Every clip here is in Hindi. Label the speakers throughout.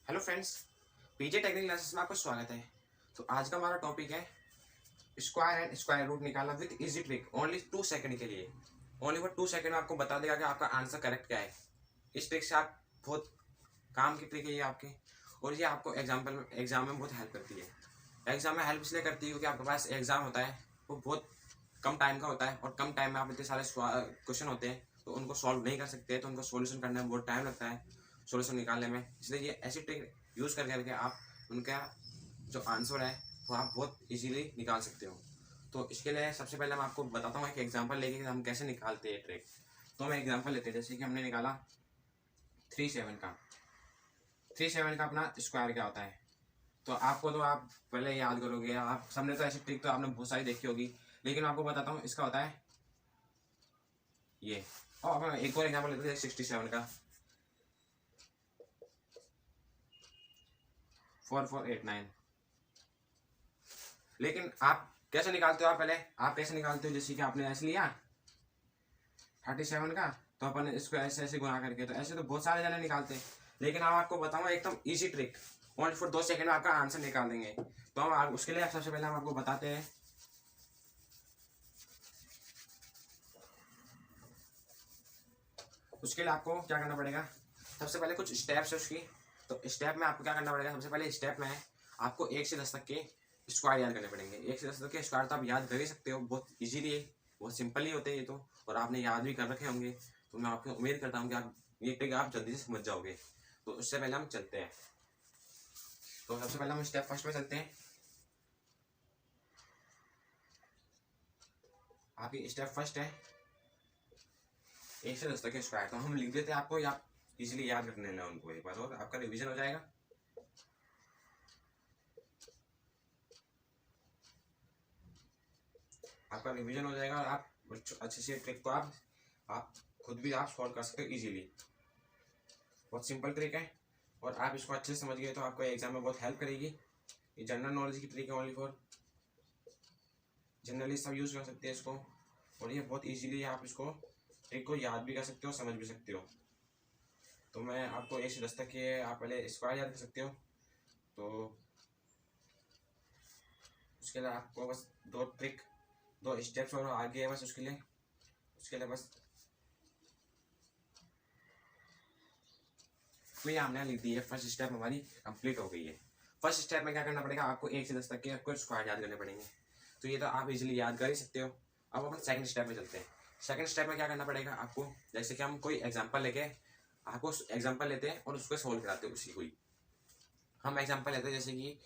Speaker 1: हेलो फ्रेंड्स, पीजे टेक्निकल क्लासेस में आपका स्वागत है। तो आज का हमारा टॉपिक है स्क्वायर एंड स्क्वायर रूट निकालना with easy trick only 2 second के लिए। ओनली फॉर 2 सेकंड में आपको बता देगा कि आपका आंसर करेक्ट क्या है। इस ट्रिक से आप बहुत काम की ट्रिक है ये आपके, और ये आपको एग्जाम में बहुत हेल्प करती है। एग्जाम में हेल्प इसलिए करती है क्योंकि आपके पास एग्जाम होता है वो बहुत कम टाइम का होता है, और कम टाइम में आप इतने सारे क्वेश्चन होते हैं तो उनको सॉल्व नहीं कर सकते, तो उनको सॉल्यूशन करने में बहुत टाइम लगता है सॉल्यूशन निकालने में। इसलिए ये ऐसी ट्रिक यूज़ करके आप उनका जो आंसर है वो आप बहुत इजीली निकाल सकते हो। तो इसके लिए सबसे पहले मैं आपको बताता हूँ एक एग्जांपल लेके कि हम कैसे निकालते हैं ट्रिक। तो हम एग्जांपल लेते हैं, जैसे कि हमने निकाला 3 7 का अपना स्क्वायर क्या होता है। तो आपको तो आप पहले याद करोगे, आप सबने तो ऐसी ट्रिक तो आपने बहुत सारी देखी होगी, लेकिन आपको बताता हूँ इसका होता है ये। और अब एक और एग्जांपल लेते हैं 67 का 4489। लेकिन आप कैसे निकालते हो, आप कैसे निकालते हो, जैसे कि आपने ऐसे लिया 37 का, तो अपन इसको ऐसे ऐसे गुना करके, तो ऐसे तो बहुत सारे जने निकालते हैं, लेकिन अब आपको बताऊंगा एकदम easy trick, only for 2 second में आपका आंसर निकाल देंगे। तो हम उसके लिए सबसे पहले हम आपको बताते हैं उसके लिए आपको क्या करना पड़ेगा। सबसे पहले कुछ स्टेप्स है उसकी। तो स्टेप में आपको क्या करना पड़ेगा, सबसे पहले स्टेप में आपको 1 से 10 तक के स्क्वायर याद करने पड़ेंगे। 1 से 10 तक के स्क्वायर तो आप याद कर ही सकते हो, बहुत इजीली है, बहुत सिंपल ही होते हैं ये तो, और आपने याद भी कर रखे होंगे। तो मैं आपको उम्मीद करता हूँ कि आप ये ट्रिक आप जल्दी से समझ जाओगे। तो उससे पहले हम चलते हैं। तो सबसे पहले हम स्टेप फर्स्ट में चलते हैं। आपकी स्टेप फर्स्ट है 1 से 10 तक के स्क्वायर, तो हम लिख देते हैं आपको, आप इजीली याद रखने लें उनको एक बार, और आपका रिविजन हो जाएगा। आपका रिवीजन हो जाएगा और आप अच्छे से ट्रिक को आप खुद भी आप सॉल्व कर सकते हो इजीली। बहुत सिंपल ट्रिक है, और आप इसको अच्छे से समझ गए तो आपको एग्जाम में बहुत हेल्प करेगी। ये जनरल नॉलेज की ट्रिक है, ओनली फॉर जनरली सब यूज़ कर सकते हैं इसको, और ये बहुत इजीली आप इसको ट्रिक को याद भी कर सकते हो, समझ भी सकते हो। तो मैं आपको 1 से 10 तक के आप पहले स्क्वायर याद कर सकते हो। तो उसके लिए आपको बस 2 स्टेप्स और आगे है बस उसके लिए बस तो ये हमने लिख दी है। फर्स्ट स्टेप हमारी कंप्लीट हो गई है। फर्स्ट स्टेप में क्या करना पड़ेगा, आपको 1 से 10 तक के आपको स्क्वायर याद करने पड़ेंगे। तो ये तो आप इजीली याद कर ही सकते हो। अब अपन सेकंड स्टेप में चलते हैं। सेकंड स्टेप में क्या करना पड़ेगा आपको, जैसे कि हम कोई एग्जांपल लेके आपको एग्जांपल लेते हैं और उसको सोल्व कराते हैं उसी को ही। हम एग्जांपल लेते हैं जैसे कि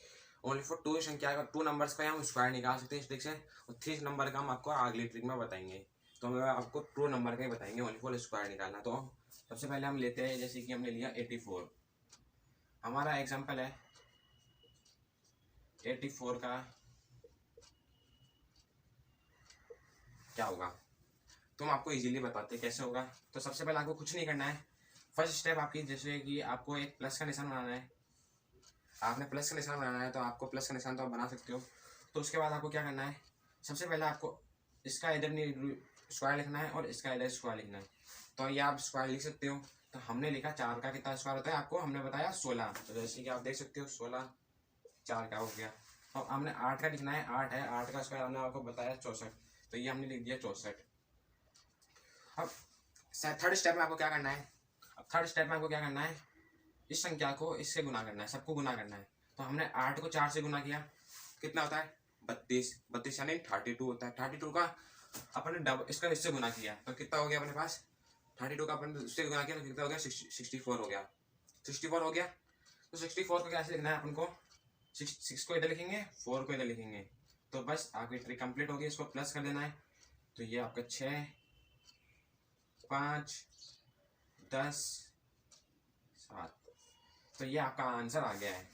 Speaker 1: ओनली फॉर 2 संख्या का 2 नंबर्स का हम स्क्वायर निकाल सकते हैं इस ट्रिक से, और 3 नंबर का हम आपको अगली ट्रिक में बताएंगे। तो हम आपको 2 नंबर का ही बताएंगे ओनली फॉर स्क्वायर निकालना। तो सबसे पहले हम लेते हैं, जैसे कि हमने लिया 84। हमारा एग्जांपल है 84 का क्या होगा, तो हम आपको इजीली बताते हैं कैसे होगा। तो सबसे पहले आपको कुछ नहीं करना है। फर्स्ट स्टेप आपकी, जैसे कि आपको एक प्लस का निशान बनाना है। आपने प्लस का निशान बनाना है, तो आपको प्लस का निशान तो आप बना सकते हो। तो उसके बाद आपको क्या करना है, सबसे पहले आपको इसका इधर नहीं स्क्वायर लिखना है और इसका इधर स्क्वायर लिखना है। तो ये आप स्क्वायर लिख सकते हो। तो हमने लिखा 4 का कितना स्क्वायर होता है, आपको हमने बताया 16। तो जैसे कि आप देख सकते हो 16 4 का हो गया। और हमने 8 का लिखना है, 8 है, 8 का स्क्वायर हमने आपको बताया 64। तो ये हमने लिख दिया 64। अब थर्ड स्टेप में आपको क्या करना है, अब थर्ड स्टेप में आपको क्या करना है, इस संख्या को इससे गुना करना है, सबको गुना करना है। तो हमने 8 को 4 से गुना किया, कितना होता है 32। 32 यानी 32 होता है। 32 का अपन ने डबल इसका इससे गुना किया, तो कितना हो गया अपने पास, 32 का अपन इससे गुना किया तो कितना हो गया 64 हो गया। 64 हो गया। तो 64 को कैसे लिखना है अपन को, 6 को इधर लिखेंगे, 4 को इधर लिखेंगे। तो बस आपकी ट्रिक कंप्लीट होगी, इसको प्लस कर देना है। तो ये आपका 6 5 10 7, तो ये आपका आंसर आ गया है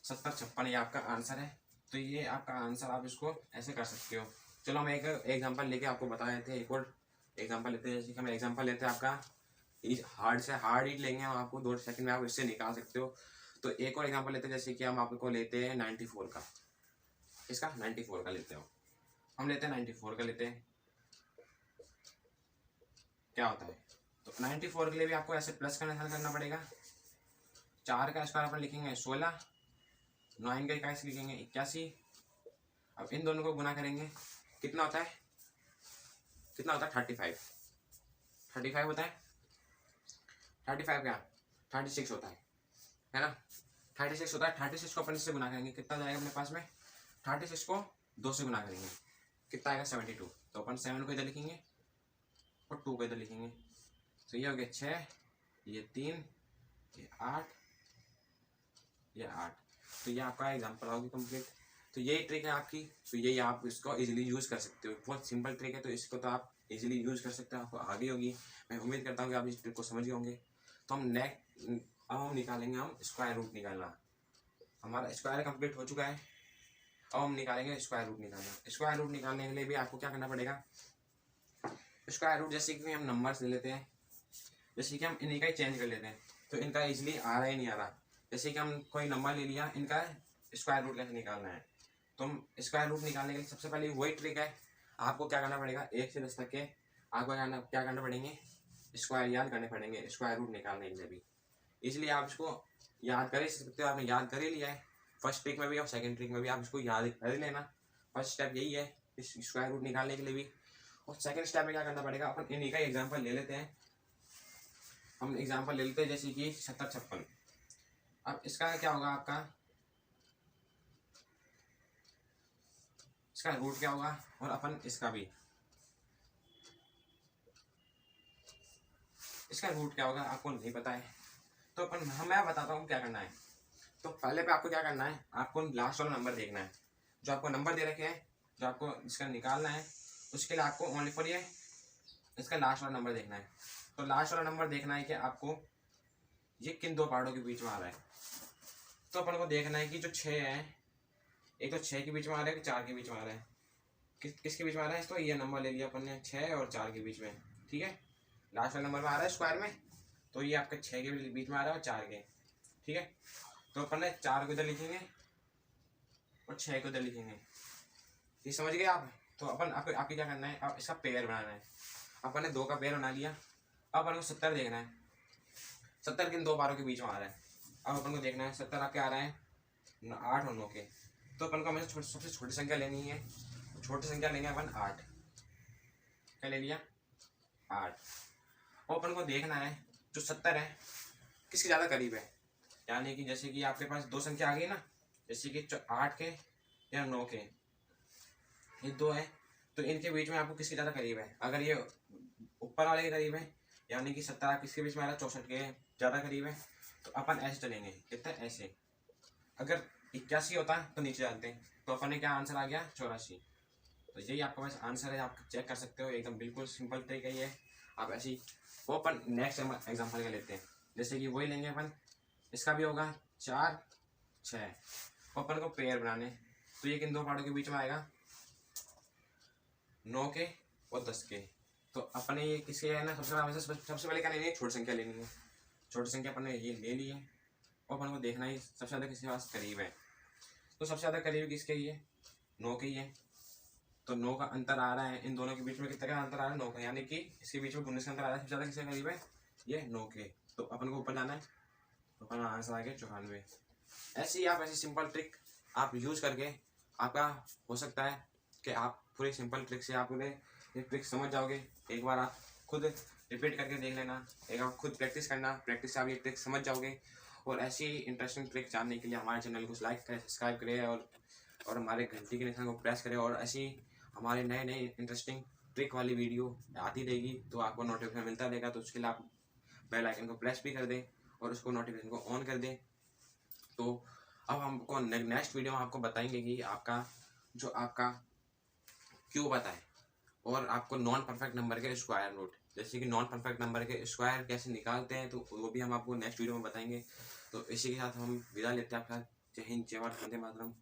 Speaker 1: 70 56, ये आपका आंसर है। तो ये आपका आंसर, आप इसको ऐसे कर सकते हो। चलो हम एक एग्जांपल लेके आपको बता रहे थे, एक और एग्जांपल लेते हैं। जैसे कि हम एग्जांपल लेते हैं आपका हार्ड से हार्ड ही लेंगे हम, आपको 2 सेकंड में आप इससे निकाल सकते हो। तो एक और एग्जांपल लेते हैं, जैसे कि हम आपको लेते हैं 94 का, इसका 94 का लेते हो। हम लेते हैं 94 का लेते हैं, क्या होता है। तो 94 के लिए भी आपको ऐसे प्लस का निशान करना पड़ेगा। 4 का स्क्वायर अपन लिखेंगे 16, 9 का इक्कीस लिखेंगे 81। अब इन दोनों को गुना करेंगे, कितना होता है 35। 35 होता है, 35 क्या 36 होता है ना, 36 होता है। 36 को अपन इससे गुना करेंगे, कितना जाएगा अपने पास में, 36 को 2 से गुना करेंगे, कितना आएगा 72। तो अपन 7 को इधर लिखेंगे और 2 को इधर लिखेंगे। तो ये हो गया 6, ये 3, ये 8, ये 8। तो ये आपका एग्जाम्पल होगी कंप्लीट। तो यही ट्रिक है आपकी, तो यही आप इसको इजीली यूज़ कर सकते हो, बहुत सिंपल ट्रिक है। तो इसको तो आप इजीली यूज़ कर सकते हो, आपको आगे होगी। मैं उम्मीद करता हूँ कि आप इस ट्रिक को समझ गए होंगे। तो अब हम निकालेंगे, हम स्क्वायर रूट निकालना। हमारा स्क्वायर कंप्लीट हो चुका है। अब हम निकालेंगे स्क्वायर रूट निकालना। स्क्वायर रूट निकालने के लिए भी आपको क्या करना पड़ेगा, स्क्वायर रूट जैसे कि हम नंबर्स ले लेते हैं, जैसे कि हम इन्हीं का ही चेंज कर लेते हैं, तो इनका इजीली आ रहा ही नहीं आ रहा। जैसे कि हम कोई नंबर ले लिया, इनका स्क्वायर रूट कैसे निकालना है। तो हम स्क्वायर रूट निकालने के लिए सबसे पहले वही ट्रिक है, आपको क्या करना पड़ेगा, 1 से 10 तक के आपको क्या करना पड़ेंगे, स्क्वायर याद करने पड़ेंगे स्क्वायर रूट निकालने के लिए भी। इसलिए आप इसको याद कर ही सकते हो, आपने याद कर ही लिया है फर्स्ट ट्रिक में भी और सेकंड ट्रिक में भी, आप इसको याद कर ही लेना। फर्स्ट स्टेप यही है इस स्क्वायर रूट निकालने के लिए भी। और सेकंड स्टेप में क्या करना पड़ेगा, अपन इन्हीं का एग्जाम्पल ले लेते हैं। हम एग्जाम्पल ले लेते हैं जैसे कि 70 56। अब इसका क्या होगा, आपका इसका रूट क्या होगा, और अपन इसका भी इसका रूट क्या होगा आपको नहीं पता है। तो अपन मैं बताता हूँ क्या करना है। तो पहले पे आपको क्या करना है, आपको लास्ट वाला नंबर देखना है, जो आपको नंबर दे रखे हैं, जो आपको इसका निकालना है, उसके लिए आपको ओनली फॉर ये इसका लास्ट वाला नंबर देखना है। तो लास्ट वाला नंबर देखना है कि आपको ये किन दो पार्टों के बीच में आ रहा है। तो अपन को देखना है कि जो 6 है, एक तो 6 के बीच में आ रहा है कि 4 के बीच में आ रहा है, किसके बीच में आ रहा है। तो ये नंबर ले लिया अपन ने 6 और 4 के बीच में, ठीक है। लास्ट वाला नंबर में आ रहा है स्क्वायर में, तो ये आपके 6 के बीच में आ रहा है और 4 के, ठीक है। तो अपन ने 4 को इधर लिखेंगे और 6 को इधर लिखेंगे, ये समझ गए आप। तो अपन आपको क्या करना है, अब इसका पेयर बनाना है। अपन ने 2 का पेयर बना लिया। अब अपन को 70 देखना है, 70 किन दो बारों के बीच में आ रहा है। अब अपन को देखना है 70 आपके आ रहा है 8 और 9 के। तो अपन को हमेशा सबसे छोटी संख्या लेनी है, छोटी संख्या लेंगे अपन 8, क्या ले लिया 8। और अपन को देखना है जो 70 है किसके ज़्यादा करीब है, यानी कि जैसे कि आपके पास 2 संख्या आ गई ना, जैसे कि 8 के या 9 के, ये 2 है, तो इनके बीच में आपको किसके ज़्यादा करीब है। अगर ये ऊपर वाले के करीब है, यानी कि 70 किसके बीच में आ रहा है, 64 के ज़्यादा करीब है, तो अपन ऐसे चलेंगे, कितना ऐसे। अगर 81 होता तो नीचे डालते, तो अपन ने क्या आंसर आ गया 84। तो यही आपके पास आंसर है, आप चेक कर सकते हो, एकदम बिल्कुल सिंपल तरीका ही है। आप ऐसी वो अपन नेक्स्ट एग्जाम्पल का लेते हैं, जैसे कि वही लेंगे अपन, इसका भी होगा 4 6, अपन को पेयर बनाने। तो ये किन दो पार्टों के बीच में आएगा, 9 के और 10 के। तो अपने ये किसके है ना, सबसे पहले क्या लेनी है, छोटी संख्या लेनी है। छोटी संख्या अपन ने ये ले ली है, और अपन को देखना है सबसे ज़्यादा किसके पास करीब है। तो सबसे ज़्यादा करीब किसके ही है, 9 के ही है। तो 9 का अंतर आ रहा है, इन दोनों के बीच में कितना का अंतर आ रहा है, 9 का, यानी कि इसके बीच में 19 का अंतर आ रहा है। सबसे ज़्यादा किसके करीब है, ये 9 के। तो अपन को ऊपर जाना है, तो अपन आंसर आ गया 94। ऐसे ही आप ऐसी सिंपल ट्रिक आप यूज़ करके आपका हो सकता है कि आप पूरी सिंपल ट्रिक से आप ये ट्रिक समझ जाओगे। एक बार आप खुद रिपीट करके देख लेना, एक बार खुद प्रैक्टिस करना, प्रैक्टिस से आप ये ट्रिक समझ जाओगे। और ऐसी इंटरेस्टिंग ट्रिक जानने के लिए हमारे चैनल को लाइक करें, सब्सक्राइब करें और हमारे घंटी के निशान को प्रेस करें। और ऐसी हमारे नए नए इंटरेस्टिंग ट्रिक वाली वीडियो आती रहेगी, तो आपको नोटिफिकेशन मिलता रहेगा। तो उसके लिए आप बेल आइकन को प्रेस भी कर दें और उसको नोटिफिकेशन को ऑन कर दें। तो अब हमको नेक्स्ट वीडियो में आपको बताएंगे कि आपका क्यों बताएं, और आपको नॉन परफेक्ट नंबर के स्क्वायर रूट, जैसे कि नॉन परफेक्ट नंबर के स्क्वायर कैसे निकालते हैं, तो वो भी हम आपको नेक्स्ट वीडियो में बताएंगे। तो इसी के साथ हम विदा लेते हैं आपका। जय हिंद, जय भारत, वंदे मातरम।